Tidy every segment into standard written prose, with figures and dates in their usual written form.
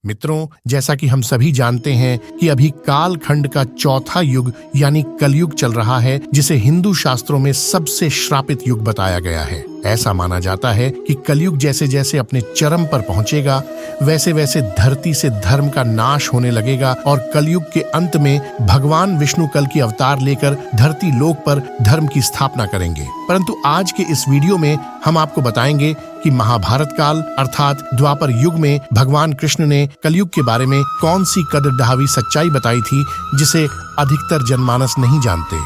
मित्रों, जैसा कि हम सभी जानते हैं कि अभी कालखंड का चौथा युग यानी कलयुग चल रहा है, जिसे हिंदू शास्त्रों में सबसे श्रापित युग बताया गया है। ऐसा माना जाता है कि कलयुग जैसे जैसे अपने चरम पर पहुंचेगा, वैसे वैसे धरती से धर्म का नाश होने लगेगा और कलयुग के अंत में भगवान विष्णु कल की अवतार लेकर धरती लोक पर धर्म की स्थापना करेंगे। परंतु आज के इस वीडियो में हम आपको बताएंगे कि महाभारत काल अर्थात द्वापर युग में भगवान कृष्ण ने कलयुग के बारे में कौन सी कदरदावी सच्चाई बताई थी, जिसे अधिकतर जनमानस नहीं जानते।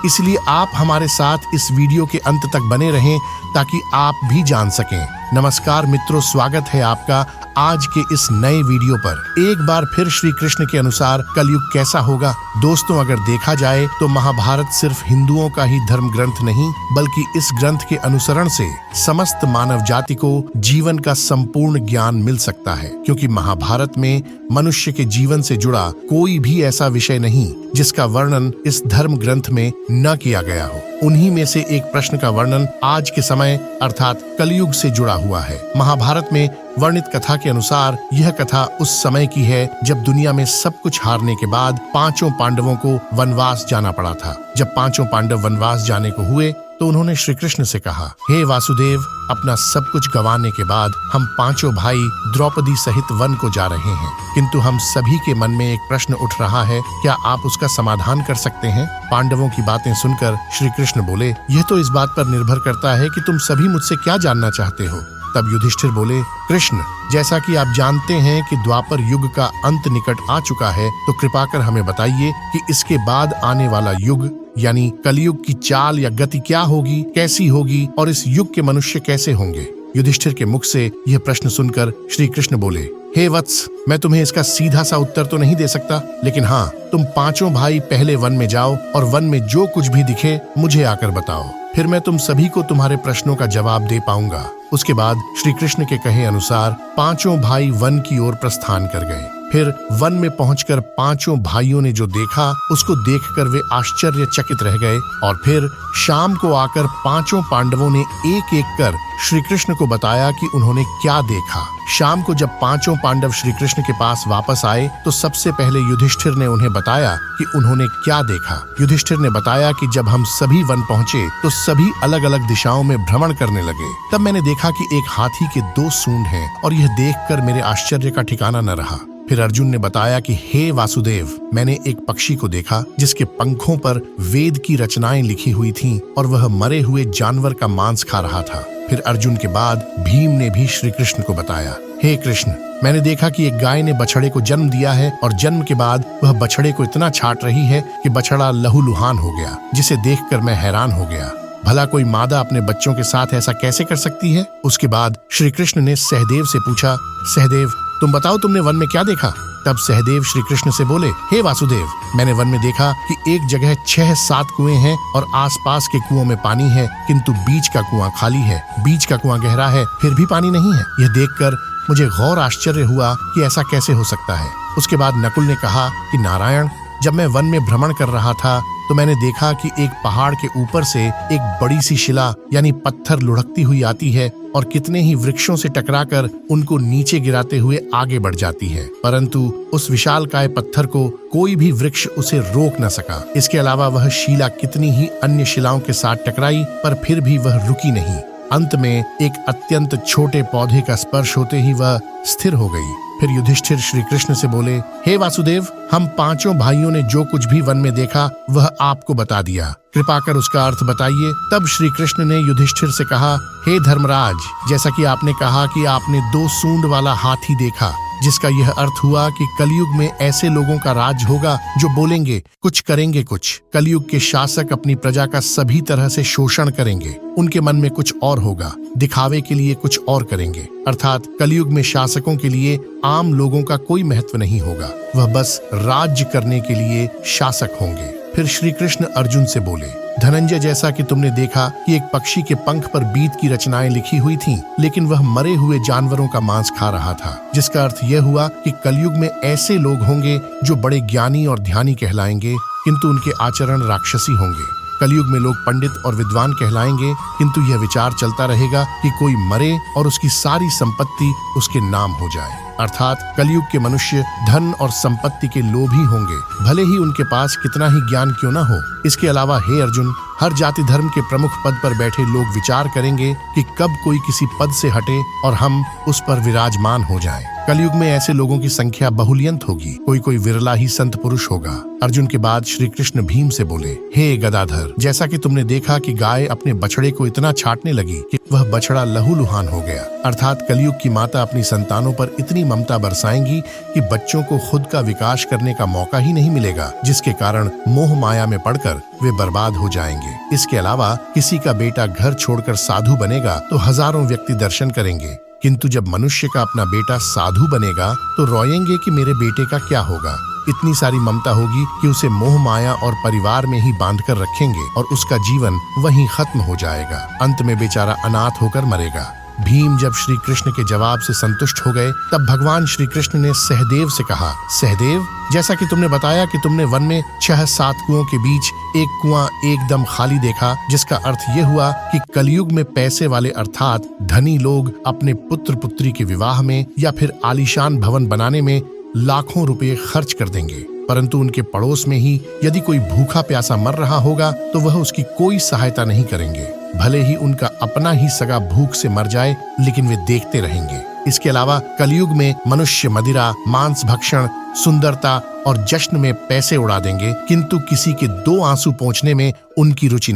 इसलिए आप हमारे साथ इस वीडियो के अंत तक बने रहें ताकि आप भी जान सकें। नमस्कार मित्रों, स्वागत है आपका आज के इस नए वीडियो पर। एक बार फिर श्री कृष्ण के अनुसार कलयुग कैसा होगा? दोस्तों, अगर देखा जाए तो महाभारत सिर्फ हिंदुओं का ही धर्म ग्रंथ नहीं, बल्कि इस ग्रंथ के अनुसरण से समस्त मानव जाति को जीवन का संपूर्ण ज्ञान मिल सकता है, क्योंकि महाभारत में मनुष्य के जीवन से जुड़ा कोई भी ऐसा विषय नहीं जिसका वर्णन इस धर्म ग्रंथ में न किया गया हो। उन्हीं में से एक प्रश्न का वर्णन आज के समय अर्थात कलयुग से जुड़ा हुआ है। महाभारत में वर्णित कथा के अनुसार यह कथा उस समय की है जब दुनिया में सब कुछ हारने के बाद पांचों पांडवों को वनवास जाना पड़ा था। जब पांचों पांडव वनवास जाने को हुए तो उन्होंने श्री कृष्ण से कहा, हे वासुदेव, अपना सब कुछ गंवाने के बाद हम पांचों भाई द्रौपदी सहित वन को जा रहे हैं, किंतु हम सभी के मन में एक प्रश्न उठ रहा है, क्या आप उसका समाधान कर सकते हैं? पांडवों की बातें सुनकर श्री कृष्ण बोले, यह तो इस बात पर निर्भर करता है कि तुम सभी मुझसे क्या जानना चाहते हो। तब युधिष्ठिर बोले, कृष्ण, जैसा कि आप जानते हैं कि द्वापर युग का अंत निकट आ चुका है, तो कृपा कर हमें बताइए कि इसके बाद आने वाला युग यानी कलयुग की चाल या गति क्या होगी, कैसी होगी और इस युग के मनुष्य कैसे होंगे? युधिष्ठिर के मुख से यह प्रश्न सुनकर श्री कृष्ण बोले, हे वत्स, मैं तुम्हें इसका सीधा सा उत्तर तो नहीं दे सकता, लेकिन हाँ, तुम पांचों भाई पहले वन में जाओ और वन में जो कुछ भी दिखे मुझे आकर बताओ, फिर मैं तुम सभी को तुम्हारे प्रश्नों का जवाब दे पाऊंगा। उसके बाद श्री कृष्ण के कहे अनुसार पांचों भाई वन की ओर प्रस्थान कर गए। फिर वन में पहुंचकर पांचों भाइयों ने जो देखा उसको देखकर वे आश्चर्यचकित रह गए और फिर शाम को आकर पांचों पांडवों ने एक एक कर श्री कृष्ण को बताया कि उन्होंने क्या देखा। शाम को जब पांचों पांडव श्री कृष्ण के पास वापस आए तो सबसे पहले युधिष्ठिर ने उन्हें बताया कि उन्होंने क्या देखा। युधिष्ठिर ने बताया कि जब हम सभी वन पहुंचे तो सभी अलग अलग दिशाओं में भ्रमण करने लगे। तब मैंने देखा कि एक हाथी के 2 सूंड हैं और यह देखकर मेरे आश्चर्य का ठिकाना न रहा। फिर अर्जुन ने बताया कि हे वासुदेव, मैंने एक पक्षी को देखा जिसके पंखों पर वेद की रचनाएं लिखी हुई थीं और वह मरे हुए जानवर का मांस खा रहा था। फिर अर्जुन के बाद भीम ने भी श्री कृष्ण को बताया, हे कृष्ण, मैंने देखा कि एक गाय ने बछड़े को जन्म दिया है और जन्म के बाद वह बछड़े को इतना छाट रही है कि बछड़ा लहूलुहान हो गया, जिसे देखकर मैं हैरान हो गया। भला कोई मादा अपने बच्चों के साथ ऐसा कैसे कर सकती है? उसके बाद श्री कृष्ण ने सहदेव से पूछा, सहदेव, तुम बताओ तुमने वन में क्या देखा? तब सहदेव श्री कृष्ण से बोले, हे वासुदेव, मैंने वन में देखा कि एक जगह 6-7 कुएं हैं और आसपास के कुओं में पानी है, किंतु बीच का कुआं खाली है। बीच का कुआं गहरा है, फिर भी पानी नहीं है। यह देखकर मुझे गौर आश्चर्य हुआ कि ऐसा कैसे हो सकता है। उसके बाद नकुल ने कहा कि नारायण, जब मैं वन में भ्रमण कर रहा था तो मैंने देखा कि एक पहाड़ के ऊपर से एक बड़ी सी शिला यानी पत्थर लुढ़कती हुई आती है और कितने ही वृक्षों से टकराकर उनको नीचे गिराते हुए आगे बढ़ जाती है, परंतु उस विशालकाय पत्थर को कोई भी वृक्ष उसे रोक न सका। इसके अलावा वह शिला कितनी ही अन्य शिलाओं के साथ टकराई, पर फिर भी वह रुकी नहीं। अंत में एक अत्यंत छोटे पौधे का स्पर्श होते ही वह स्थिर हो गई। फिर युधिष्ठिर श्री कृष्ण से बोले, हे वासुदेव, हम पांचों भाइयों ने जो कुछ भी वन में देखा वह आपको बता दिया, कृपा कर उसका अर्थ बताइए। तब श्री कृष्ण ने युधिष्ठिर से कहा, हे धर्मराज, जैसा कि आपने कहा कि आपने 2 सूंड वाला हाथी देखा, जिसका यह अर्थ हुआ कि कलयुग में ऐसे लोगों का राज होगा जो बोलेंगे कुछ, करेंगे कुछ। कलयुग के शासक अपनी प्रजा का सभी तरह से शोषण करेंगे। उनके मन में कुछ और होगा, दिखावे के लिए कुछ और करेंगे। अर्थात कलयुग में शासकों के लिए आम लोगों का कोई महत्व नहीं होगा, वह बस राज्य करने के लिए शासक होंगे। फिर श्री कृष्ण अर्जुन से बोले, धनंजय, जैसा कि तुमने देखा कि एक पक्षी के पंख पर बीत की रचनाएं लिखी हुई थीं, लेकिन वह मरे हुए जानवरों का मांस खा रहा था, जिसका अर्थ यह हुआ कि कलयुग में ऐसे लोग होंगे जो बड़े ज्ञानी और ध्यानी कहलाएंगे, किंतु उनके आचरण राक्षसी होंगे। कलयुग में लोग पंडित और विद्वान कहलाएंगे, किंतु यह विचार चलता रहेगा कि कोई मरे और उसकी सारी संपत्ति उसके नाम हो जाए। अर्थात कलयुग के मनुष्य धन और संपत्ति के लोभी होंगे, भले ही उनके पास कितना ही ज्ञान क्यों न हो। इसके अलावा हे अर्जुन, हर जाति धर्म के प्रमुख पद पर बैठे लोग विचार करेंगे कि कब कोई किसी पद से हटे और हम उस पर विराजमान हो जाएं। कलयुग में ऐसे लोगों की संख्या बहुलियंत होगी, कोई कोई विरला ही संत पुरुष होगा। अर्जुन के बाद श्री कृष्ण भीम से बोले, हे गदाधर, जैसा कि तुमने देखा कि गाय अपने बछड़े को इतना छाटने लगी कि वह बछड़ा लहूलुहान हो गया, अर्थात कलयुग की माता अपनी संतानों पर इतनी ममता बरसाएंगी कि बच्चों को खुद का विकास करने का मौका ही नहीं मिलेगा, जिसके कारण मोह माया में पड़कर वे बर्बाद हो जाएंगे। इसके अलावा किसी का बेटा घर छोड़कर साधु बनेगा तो हजारों व्यक्ति दर्शन करेंगे, किंतु जब मनुष्य का अपना बेटा साधु बनेगा तो रोएंगे कि मेरे बेटे का क्या होगा। इतनी सारी ममता होगी कि उसे मोह माया और परिवार में ही बांधकर रखेंगे और उसका जीवन वहीं खत्म हो जाएगा। अंत में बेचारा अनाथ होकर मरेगा। भीम जब श्री कृष्ण के जवाब से संतुष्ट हो गए, तब भगवान श्री कृष्ण ने सहदेव से कहा, सहदेव, जैसा कि तुमने बताया कि तुमने वन में 6-7 कुओं के बीच एक कुआं एकदम खाली देखा, जिसका अर्थ ये हुआ कि कलयुग में पैसे वाले अर्थात धनी लोग अपने पुत्र पुत्री के विवाह में या फिर आलीशान भवन बनाने में लाखों रुपए खर्च कर देंगे, परंतु उनके पड़ोस में ही यदि कोई भूखा प्यासा मर रहा होगा तो वह उसकी कोई सहायता नहीं करेंगे। भले ही उनका अपना ही सगा भूख से मर जाए, लेकिन वे देखते रहेंगे। इसके अलावा कलयुग में मनुष्य मदिरा, मांस भक्षण, सुंदरता और जश्न में पैसे उड़ा देंगे, किंतु किसी के 2 आंसू पोंछने में उनकी रुचि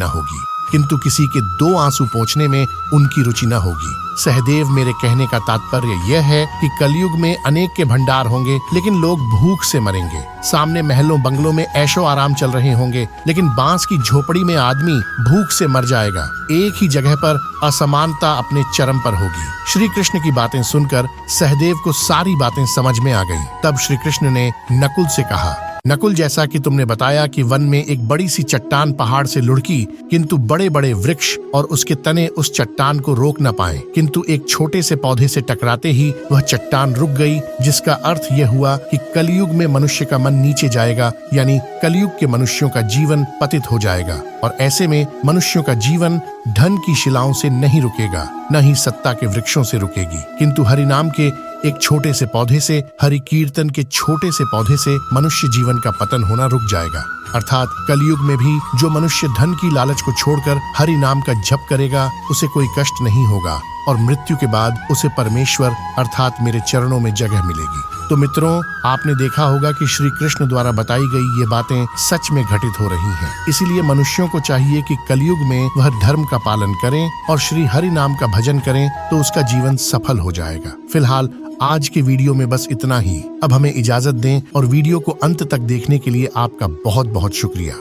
न होगी। सहदेव, मेरे कहने का तात्पर्य यह है कि कलयुग में अनेक के भंडार होंगे, लेकिन लोग भूख से मरेंगे। सामने महलों बंगलों में ऐशो आराम चल रहे होंगे, लेकिन बांस की झोपड़ी में आदमी भूख से मर जाएगा। एक ही जगह पर असमानता अपने चरम पर होगी। श्री कृष्ण की बातें सुनकर सहदेव को सारी बातें समझ में आ गई। तब श्री कृष्ण ने नकुल से कहा, नकुल, जैसा कि तुमने बताया कि वन में एक बड़ी सी चट्टान पहाड़ से लुढ़की, किंतु बड़े बड़े वृक्ष और उसके तने उस चट्टान को रोक न पाए, किंतु एक छोटे से पौधे से टकराते ही वह चट्टान रुक गई, जिसका अर्थ यह हुआ कि कलयुग में मनुष्य का मन नीचे जाएगा, यानी कलयुग के मनुष्यों का जीवन पतित हो जाएगा। और ऐसे में मनुष्यों का जीवन धन की शिलाओं से नहीं रुकेगा, न ही सत्ता के वृक्षों से रुकेगी, किंतु हरि नाम के एक छोटे से पौधे से, हरि कीर्तन के छोटे से पौधे से मनुष्य जीवन का पतन होना रुक जाएगा। अर्थात कलयुग में भी जो मनुष्य धन की लालच को छोड़कर हरि नाम का जप करेगा, उसे कोई कष्ट नहीं होगा और मृत्यु के बाद उसे परमेश्वर अर्थात मेरे चरणों में जगह मिलेगी। तो मित्रों, आपने देखा होगा कि श्री कृष्ण द्वारा बताई गई ये बातें सच में घटित हो रही हैं। इसीलिए मनुष्यों को चाहिए कि कलयुग में वह धर्म का पालन करें और श्री हरि नाम का भजन करें, तो उसका जीवन सफल हो जाएगा। फिलहाल आज के वीडियो में बस इतना ही। अब हमें इजाजत दें और वीडियो को अंत तक देखने के लिए आपका बहुत बहुत शुक्रिया।